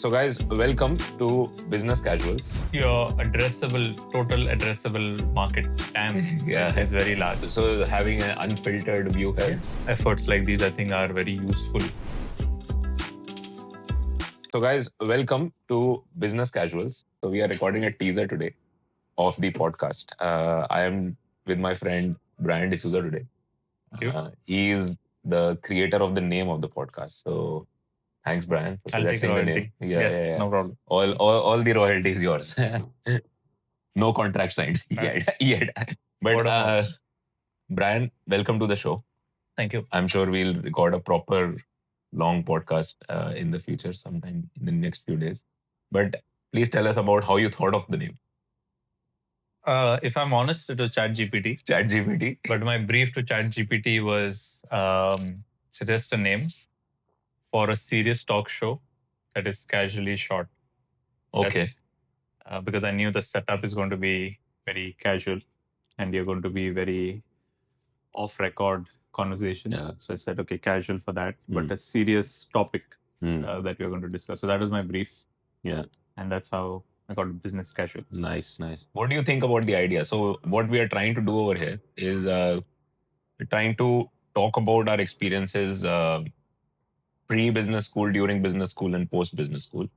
So guys, welcome to Business Casuals. Your total addressable market TAM is very large. So having an unfiltered view helps. Efforts like these, I think, are very useful. So guys, welcome to Business Casuals. So we are recording a teaser today of the podcast. I am with my friend Brian D'Souza today. Thank you. He is the creator of the name of the podcast. So thanks, Brian, for I'll take suggesting the name. royalty. Yes, no problem. All the royalty is yours. No contract signed yet. But Brian, welcome to the show. Thank you. I'm sure we'll record a proper long podcast in the future, sometime in the next few days. But please tell us about how you thought of the name. If I'm honest, it was ChatGPT. ChatGPT. But my brief to ChatGPT was suggest a name for a serious talk show that is casually short. Okay. Because I knew the setup is going to be very casual and you're going to be very off-record conversations. Yeah. So I said, okay, casual for that, but a serious topic that we're going to discuss. So that was my brief. Yeah. And that's how I got Business Casuals. Nice. What do you think about the idea? So what we are trying to do over here is we're trying to talk about our experiences pre-business school, during business school, and post-business school.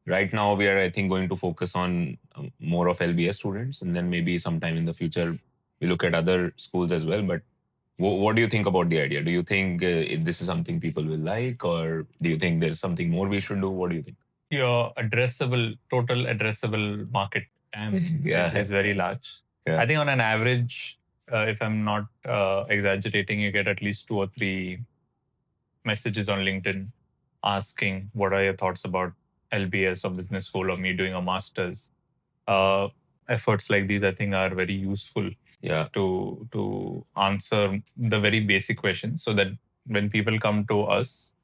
Right now, we are, I think, going to focus on more of LBS students, and then maybe sometime in the future, we look at other schools as well. But what do you think about the idea? Do you think this is something people will like, or do you think there's something more we should do? What do you think? Your total addressable market TAM is very large. Yeah. I think on an average, if I'm not exaggerating, you get at least 2 or 3 messages on LinkedIn asking what are your thoughts about LBS or business school or me doing a master's. Efforts like these, I think, are very useful to answer the very basic questions, so that when people come to us,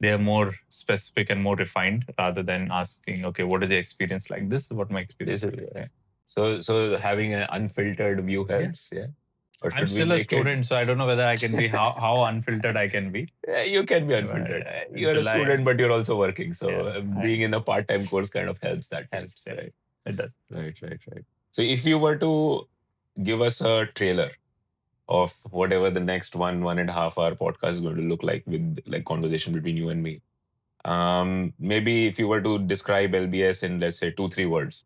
they are more specific and more refined rather than asking, okay, what is your experience like? This is what my experience is. Yeah. So having an unfiltered view helps. Yeah. I'm still a student, so I don't know whether I can be how unfiltered I can be. Yeah, you can be unfiltered. You're a student, but you're also working. So being in a part-time course kind of helps. That helps. Yeah. Right? It does. Right. So if you were to give us a trailer of whatever the next 1.5 hour podcast is going to look like, with like conversation between you and me, maybe if you were to describe LBS in, let's say, 2-3 words,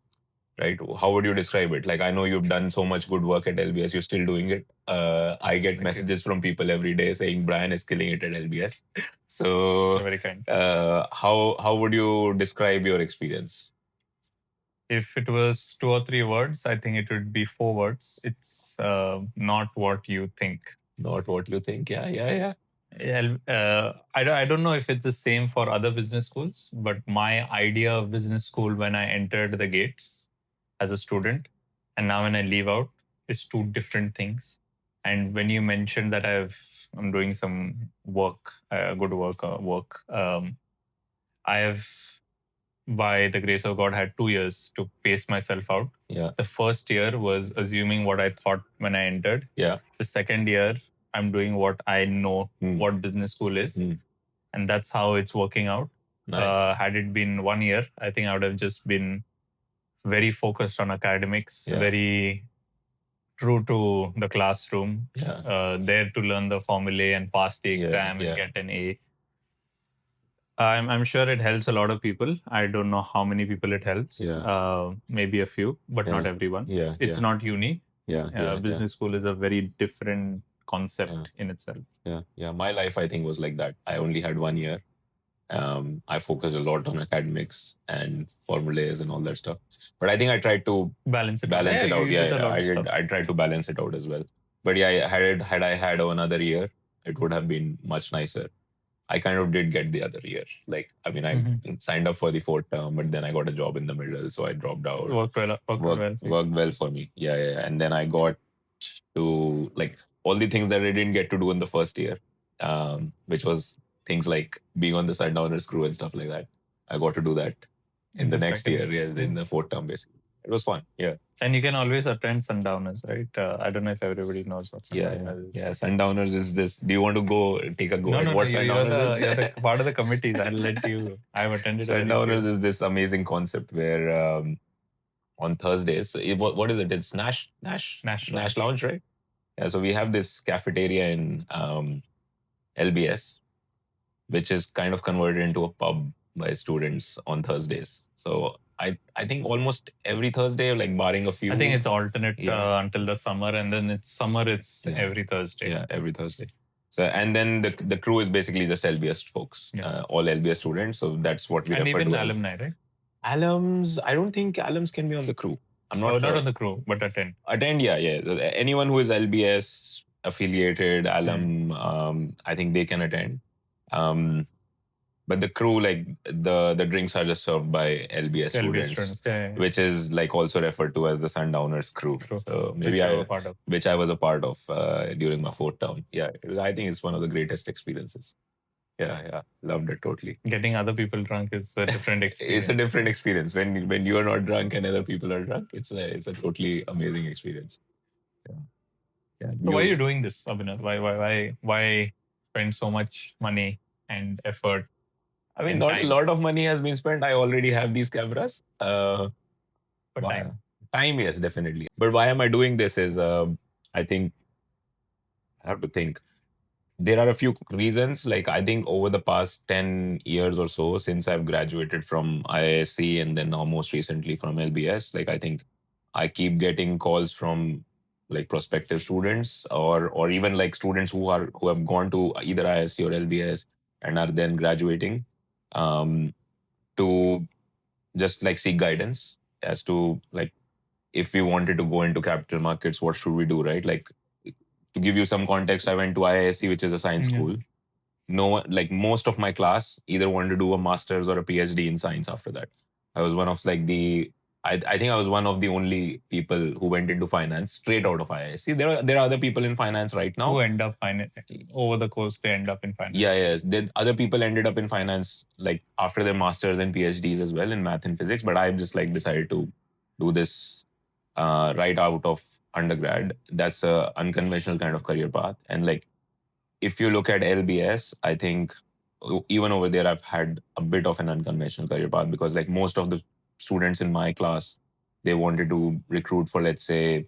right? How would you describe it? Like, I know you've done so much good work at LBS. You're still doing it. I get messages from people every day saying Brian is killing it at LBS. So, you're very kind. How would you describe your experience? If it was 2 or 3 words, I think it would be 4 words. It's not what you think. Not what you think. Yeah. I don't know if it's the same for other business schools, but my idea of business school when I entered the gates as a student and now when I leave out is 2 different things. And when you mentioned that I'm doing some work, good work, I have, by the grace of God, had 2 years to pace myself out. Yeah. The first year was assuming what I thought when I entered. Yeah. The second year, I'm doing what I know what business school is. And that's how it's working out. Nice. Had it been 1 year, I think I would have just been very focused on academics, very true to the classroom, there to learn the formulae and pass the exam and get an A. I'm sure it helps a lot of people. I don't know how many people it helps. Maybe a few, but not everyone. It's not uni. Business school is a very different concept in itself. Yeah. My life, I think, was like that. I only had 1 year. I focused a lot on academics and formulas and all that stuff. But I think I tried to balance it out. I tried to balance it out as well. But yeah, had I had another year, it would have been much nicer. I kind of did get the other year. Like, I mean, I signed up for the 4th term, but then I got a job in the middle, so I dropped out. Worked well for me. Yeah. And then I got to, like, all the things that I didn't get to do in the first year, which was things like being on the Sundowners crew and stuff like that. I got to do that in the next year, in the 4th term, basically. it was fun. Yeah. And you can always attend Sundowners, right? I don't know if everybody knows what Sundowners is. Yeah. Sundowners is this. Do you want to go take a go No, at no, no. what You're Sundowners you're the is? part of the committees. I'll let you. I've attended a very Sundowners few. is this amazing concept where on Thursdays, what is it? It's Nash Nash Lounge. Lounge, right? Yeah. So we have this cafeteria in LBS, which is kind of converted into a pub by students on Thursdays. So I think almost every Thursday, like barring a few. I think it's alternate Yeah. until the summer, and then it's summer. It's Yeah. every Thursday. Yeah, every Thursday. So and then the crew is basically just LBS folks, Yeah. all LBS students. So that's what we And refer even to as alumni, right? alums. I don't think alums can be on the crew. I'm not Oh, sure. not on the crew, but attend. Attend, yeah. Anyone who is LBS affiliated alum, I think they can attend. But the crew, like the drinks are just served by LBS students, Yeah. which is like also referred to as the Sundowners crew. So maybe which I was a part of during my 4th term. Yeah, I think it's one of the greatest experiences. Yeah, loved it totally. Getting other people drunk is a different experience. It's a different experience when you are not drunk and other people are drunk. It's a totally amazing experience. Yeah. So why are you doing this, Abhinav? Why spend so much money and effort? I mean, not a lot of money has been spent. I already have these cameras. But time, yes, definitely. But why am I doing this is, I think, I have to think. There are a few reasons. Like, I think over the past 10 years or so, since I've graduated from IISc and then now most recently from LBS, like, I think I keep getting calls from like prospective students or even like students who have gone to either IISc or LBS and are then graduating to just like seek guidance as to like if we wanted to go into capital markets, what should we do, right? Like to give you some context, I went to IISc, which is a science school. No one, like most of my class, either wanted to do a master's or a PhD in science after that. I was one of like I think I was one of the only people who went into finance straight out of IISc. There are other people in finance right now who end up over the course. They end up in finance. Yeah. Then other people ended up in finance like after their masters and PhDs as well in math and physics. But I just like decided to do this right out of undergrad. That's a unconventional kind of career path. And like if you look at LBS, I think even over there I've had a bit of an unconventional career path because like most of the students in my class, they wanted to recruit for, let's say,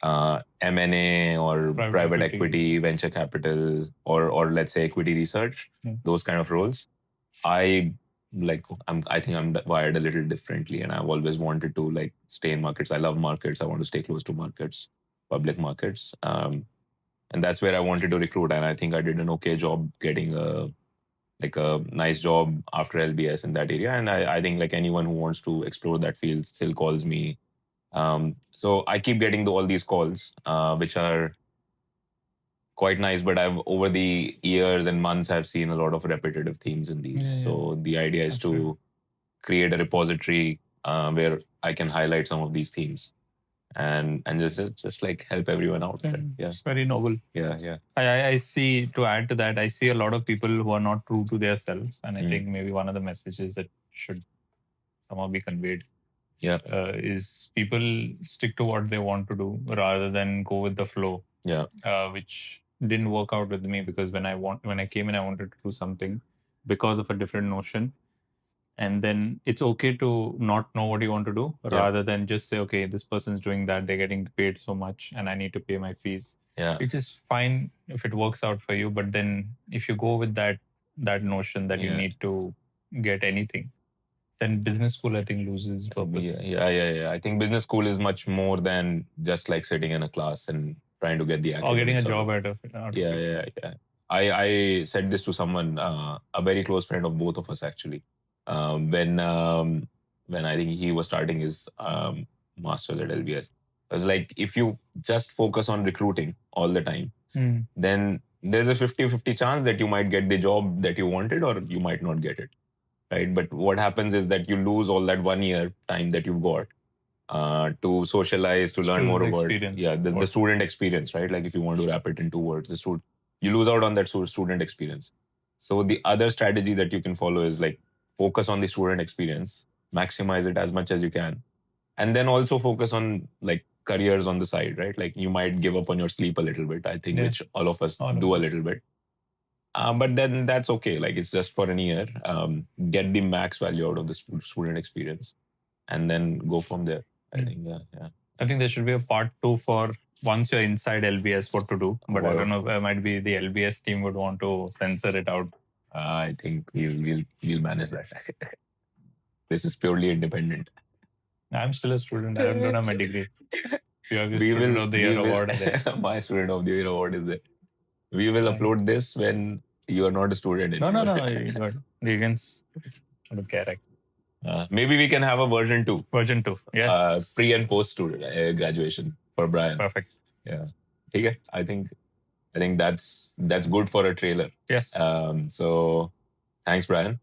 M&A or private equity, venture capital, or let's say equity research, those kind of roles. I think I'm wired a little differently, and I've always wanted to like stay in markets. I love markets. I want to stay close to markets, public markets, and that's where I wanted to recruit. And I think I did an okay job getting a nice job after LBS in that area. And I think like anyone who wants to explore that field still calls me. So I keep getting all these calls, which are quite nice, but I've over the years and months, I've seen a lot of repetitive themes in these. So the idea is to create a repository where I can highlight some of these themes and just like help everyone out. Yeah. It's very noble. Yeah. I see, to add to that, I see a lot of people who are not true to themselves. And I think maybe one of the messages that should somehow be conveyed is people stick to what they want to do rather than go with the flow. Yeah. Which didn't work out with me because when I came in, I wanted to do something because of a different notion. And then it's okay to not know what you want to do rather than just say, okay, this person's doing that, they're getting paid so much and I need to pay my fees. Yeah. Which is fine if it works out for you. But then if you go with that notion that you need to get anything, then business school, I think, loses purpose. Yeah. I think business school is much more than just like sitting in a class and trying to get the academics. Or getting a job out of it. Yeah. I said this to someone, a very close friend of both of us actually. When I think he was starting his master's at LBS, I was like, if you just focus on recruiting all the time, then there's a 50-50 chance that you might get the job that you wanted or you might not get it. Right. But what happens is that you lose all that 1 year time that you've got to socialize, to learn more about the student experience, right? Like if you want to wrap it in 2 words, you lose out on that student experience. So the other strategy that you can follow is like focus on the student experience, maximize it as much as you can, and then also focus on like careers on the side, right? Like you might give up on your sleep a little bit, I think, Yeah. which all of us All of do a us. little bit. But then that's okay. Like it's just for a year. Get the max value out of the student experience, and then go from there. I think, yeah. I think there should be a part 2 for once you're inside LBS, what to do. But I don't know. Might be the LBS team would want to censor it out. I think we'll manage that. This is purely independent. I'm still a student. I don't have my degree. You have your We Student will. of the We Year will. award there. My Student of the Year award is there. We will Fine. upload this when you are not a student No, anymore. you can. I don't care. Maybe we can have a version 2. Version 2. Yes. Pre and post student graduation for Brian. Perfect. Yeah. Okay. I think that's good for a trailer. Yes. So thanks, Brian,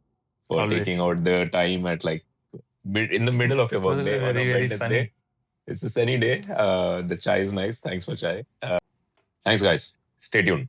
for Always. taking out the time at like in the middle of your workday on a Very Wednesday. sunny. It's a sunny day. The chai is nice. Thanks for chai. Thanks, guys. Stay tuned.